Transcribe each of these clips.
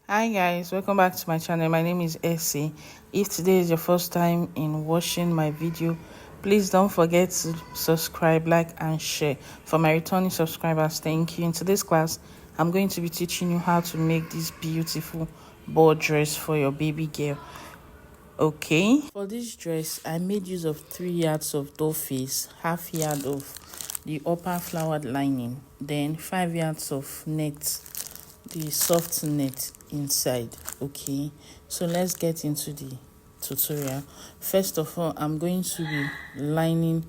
Hi guys, welcome back to my channel. My name is Essie. If today is your first time in watching my video, please don't forget to subscribe, like and share. For my returning subscribers, thank you. In today's class, I'm going to be teaching you how to make this beautiful ball dress for your baby girl. Okay, for this dress I made use of 3 yards of doll face, half yard of the upper flowered lining, then 5 yards of net, the soft net inside. Okay, so let's get into the tutorial. First of all, I'm going to be lining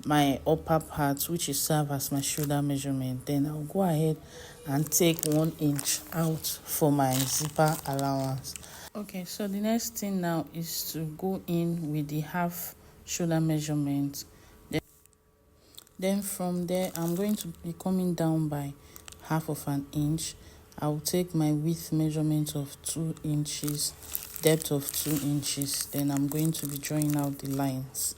my upper part, which is serve as my shoulder measurement. Then I'll go ahead and take 1 inch out for my zipper allowance. Okay, so the next thing now is to go in with the half shoulder measurement. Then from there, I'm going to be coming down by half of an inch. I will take my width measurement of 2 inches, depth of 2 inches. Then I'm going to be drawing out the lines.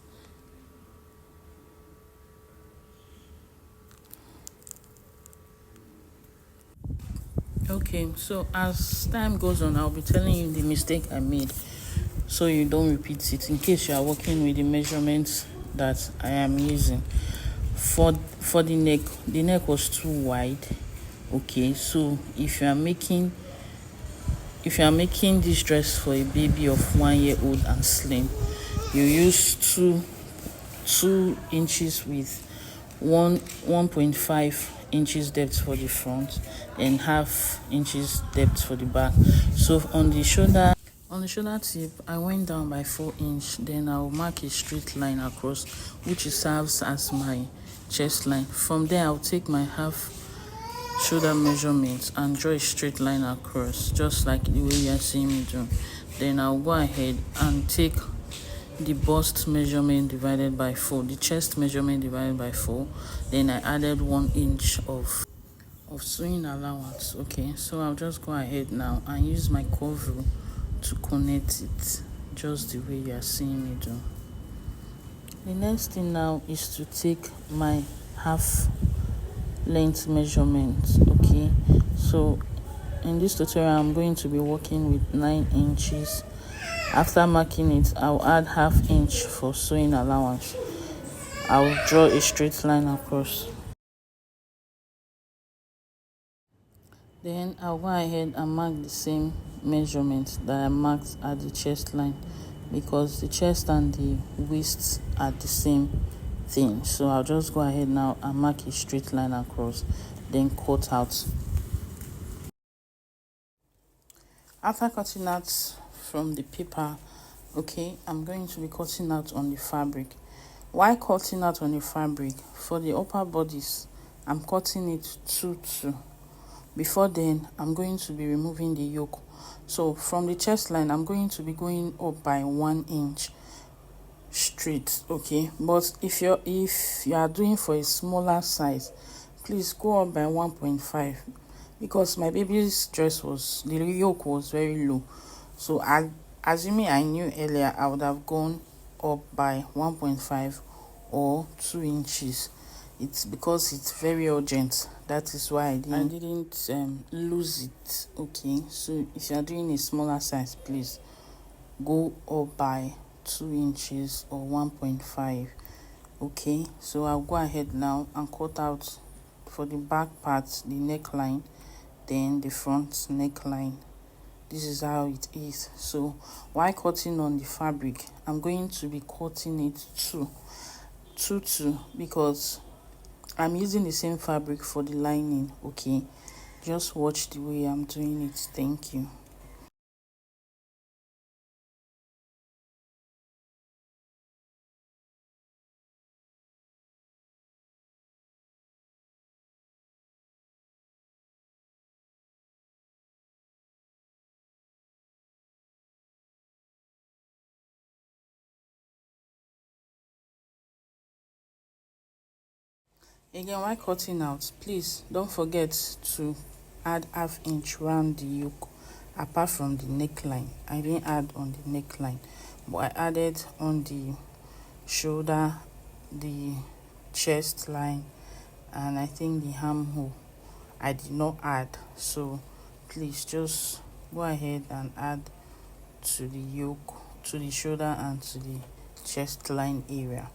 Okay, so as time goes on, I'll be telling you the mistake I made so you don't repeat it, in case you are working with the measurements that I am using. For the neck was too wide. Okay, so if you are making this dress for a baby of 1 year old and slim, you use 2 inches with 1.5 inches depth for the front and half inches depth for the back. So on the shoulder tip, I went down by 4 inch. Then I'll mark a straight line across, which serves as my chest line. From there, I'll take my half shoulder measurement and draw a straight line across, just like the way you are seeing me do. Then I'll go ahead and take the bust measurement divided by 4, the chest measurement divided by 4. Then I added 1 inch of sewing allowance. Okay, so I'll just go ahead now and use my curve rule to connect it, just the way you are seeing me do. The next thing now is to take my half length measurement. Okay, so in this tutorial I'm going to be working with 9 inches. After marking it, I'll add half inch for sewing allowance. I'll draw a straight line across. Then I'll go ahead and mark the same measurement that I marked at the chest line, because the chest and the waist are the same thing. So I'll just go ahead now and mark a straight line across, then cut out. After cutting out from the paper, okay, I'm going to be cutting out on the fabric. Why cutting out on the fabric? For the upper bodies, I'm cutting it 2-2. Before then, I'm going to be removing the yoke. So from the chest line, I'm going to be going up by 1 inch straight. Okay, but if you are doing for a smaller size, please go up by 1.5, because my baby's dress the yoke was very low. So assuming I knew earlier, I would have gone up by 1.5 or 2 inches. It's because it's very urgent. That is why I didn't lose it. Okay, so if you are doing a smaller size, please go up by 2 inches or 1.5. Okay, so I'll go ahead now and cut out for the back part, the neckline, then the front neckline. This is how it is. So while cutting on the fabric, I'm going to be cutting it 2 because I'm using the same fabric for the lining. Okay, just watch the way I'm doing it. Thank you. Again, while cutting out, please don't forget to add half inch round the yoke. Apart from the neckline, I didn't add on the neckline, but I added on the shoulder, the chest line, and I think the armhole I did not add. So please just go ahead and add to the yoke, to the shoulder, and to the chest line area.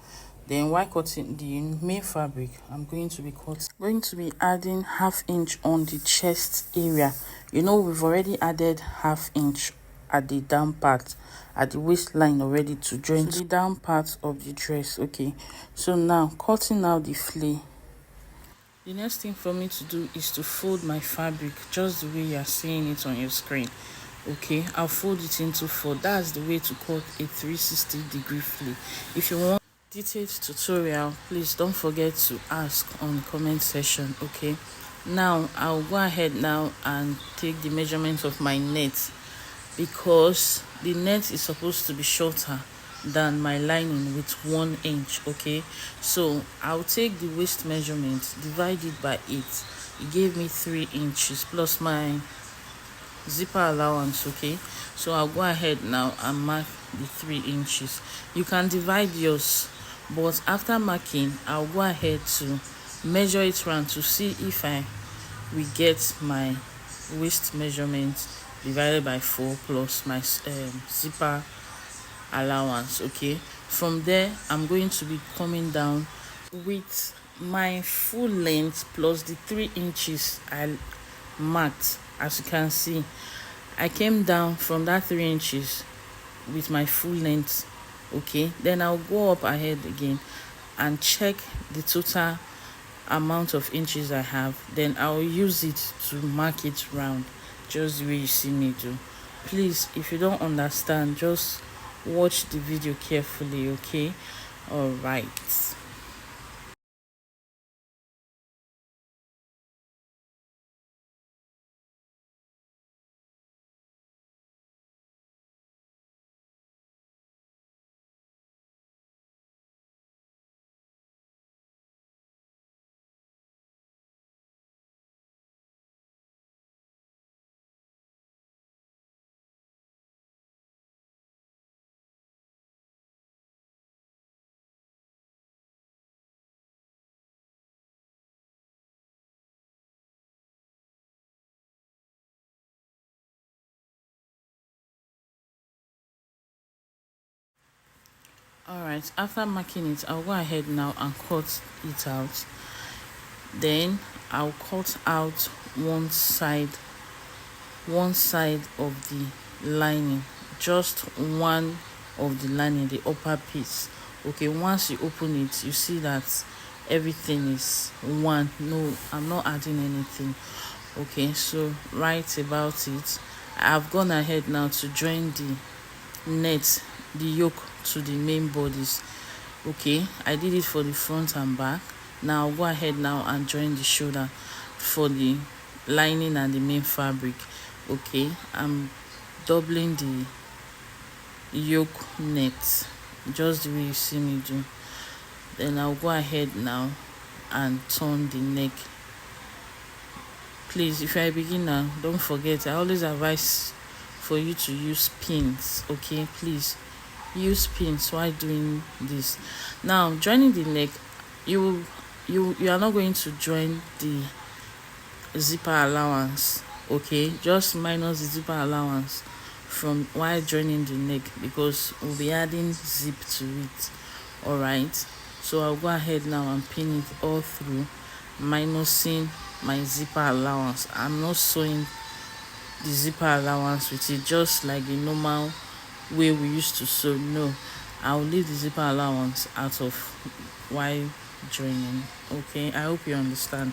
Then while cutting the main fabric, I'm going to be adding half inch on the chest area. You know, we've already added half inch at the down part, at the waistline already, to join to the down part of the dress. Okay, so now cutting out the flay. The next thing for me to do is to fold my fabric just the way you are seeing it on your screen. Okay, I'll fold it into four. That's the way to cut a 360-degree flay. If you want detailed tutorial, please don't forget to ask on the comment section. Okay, now I'll go ahead now and take the measurement of my net, because the net is supposed to be shorter than my lining with 1 inch. Okay, so I'll take the waist measurement, divide it by 8. It gave me 3 inches plus my zipper allowance. Okay, so I'll go ahead now and mark the 3 inches. You can divide yours, but after marking, I'll go ahead to measure it round to see if I will get my waist measurement divided by 4 plus my zipper allowance. Okay, from there I'm going to be coming down with my full length plus the 3 inches I marked. As you can see, I came down from that 3 inches with my full length. Okay, then I'll go up ahead again and check the total amount of inches I have. Then I'll use it to mark it round, just the way you see me do. Please, if you don't understand, just watch the video carefully. Okay, all right. All right, after marking it, I'll go ahead now and cut it out. Then I'll cut out one side of the lining, just one of the lining, the upper piece. Okay, once you open it, you see that everything is one. No, I'm not adding anything. Okay, so right about it, I've gone ahead now to join the net, the yoke to the main bodies. Okay, I did it for the front and back. Now I'll go ahead now and join the shoulder for the lining and the main fabric. Okay, I'm doubling the yoke net just the way you see me do. Then I'll go ahead now and turn the neck. Please, if you're a beginner, don't forget, I always advise for you to use pins. Okay, please use pins while doing this. Now joining the neck, you are not going to join the zipper allowance. Okay, just minus the zipper allowance from while joining the neck, because we'll be adding zip to it. All right, so I'll go ahead now and pin it all through, minusing my zipper allowance. I'm not sewing the zipper allowance with it just like the normal way we used to sew. No, I'll leave the zipper allowance out of while joining. Okay, I hope you understand.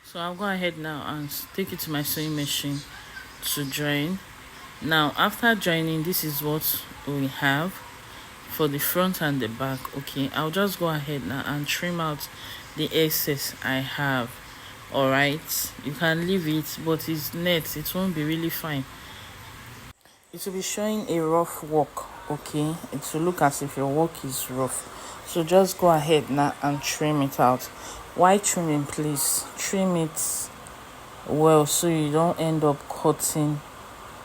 So I'll go ahead now and take it to my sewing machine to join. Now after joining, this is what we have for the front and the back. Okay, I'll just go ahead now and trim out the excess I have. All right, you can leave it, but it's net, it won't be really fine. It will be showing a rough work. Okay, it will look as if your work is rough, so just go ahead now and trim it out. Why trimming? Please trim it well so you don't end up cutting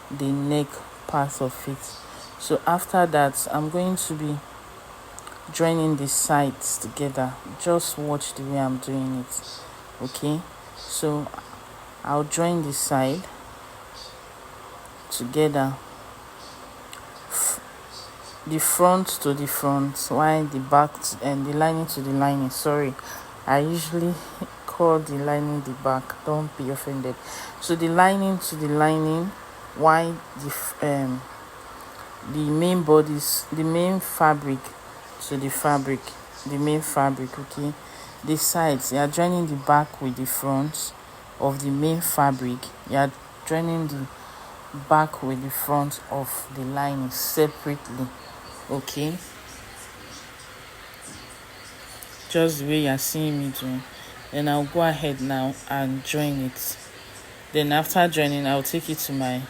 the neck part of it. So after that, I'm going to be joining the sides together. Just watch the way I'm doing it. Okay, so I'll join the side together, the front to the front, while the back and the lining to the lining. Sorry, I usually call the lining the back, don't be offended. So the lining to the lining, while the main bodies, the main fabric to the fabric, the main fabric. Okay, the sides, you are joining the back with the front of the main fabric. You are joining the back with the front of the lining separately. Okay, just the way you're seeing me doing. Then I'll go ahead now and join it. Then after joining, I'll take it to my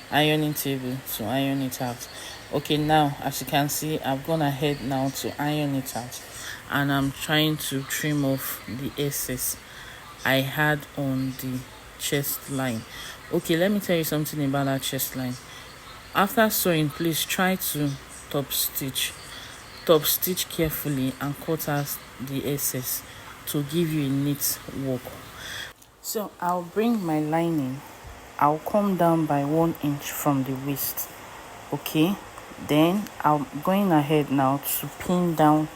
ironing table to iron it out. Okay, now as you can see, I've gone ahead now to iron it out, and I'm trying to trim off the excess I had on the chest line. Okay, let me tell you something about that chest line. After sewing, please try to top stitch carefully and cut out the excess to give you a neat work. So I'll bring my lining, I'll come down by 1 inch from the waist. Okay, then I'm going ahead now to pin down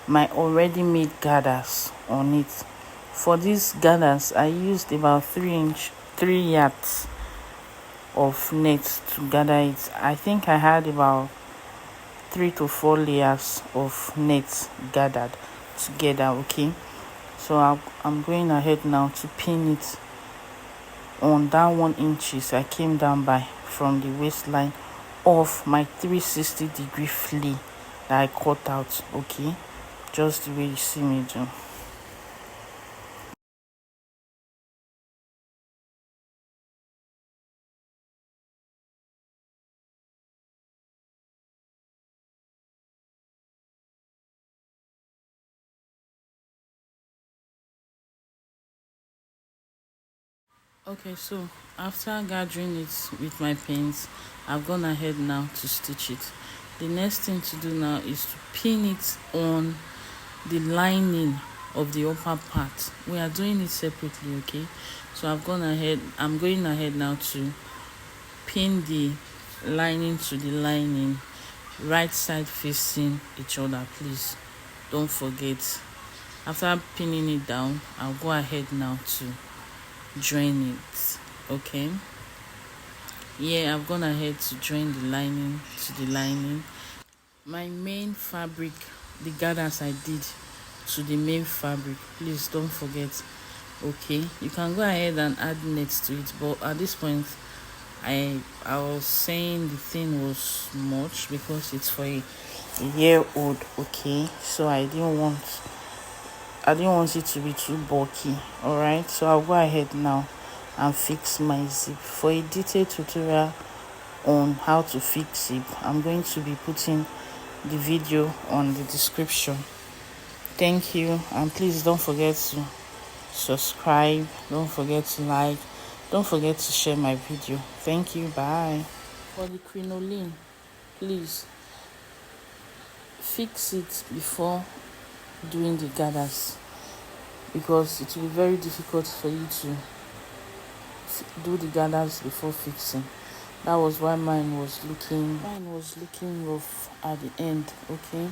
my already made gathers on it. For these gathers, I used about 3 yards of net to gather it. I think I had about 3 to 4 layers of net gathered together. Okay, so I'm going ahead now to pin it on that 1 inches I came down by from the waistline of my 360-degree flea that I cut out. Okay, just the way you see me do. Okay, so after gathering it with my pins, I've gone ahead now to stitch it. The next thing to do now is to pin it on the lining of the upper part. We are doing it separately. Okay, so I'm going ahead now to pin the lining to the lining, right side facing each other. Please don't forget. After pinning it down, I'll go ahead now to join it. Okay, yeah, I've gone ahead to join the lining to the lining. My main fabric, the gathers I did to the main fabric, please don't forget. Okay, you can go ahead and add nets to it, but at this point I was saying the thing was much because it's for a year old. Okay, so I didn't want it to be too bulky. All right, so I'll go ahead now and fix my zip. For a detailed tutorial on how to fix zip, I'm going to be putting the video on the description. Thank you, and please don't forget to subscribe, don't forget to like, don't forget to share my video. Thank you. Bye. For the crinoline, please fix it before doing the gathers, because it will be very difficult for you to do the gathers before fixing. That was why mine was looking rough at the end. Okay,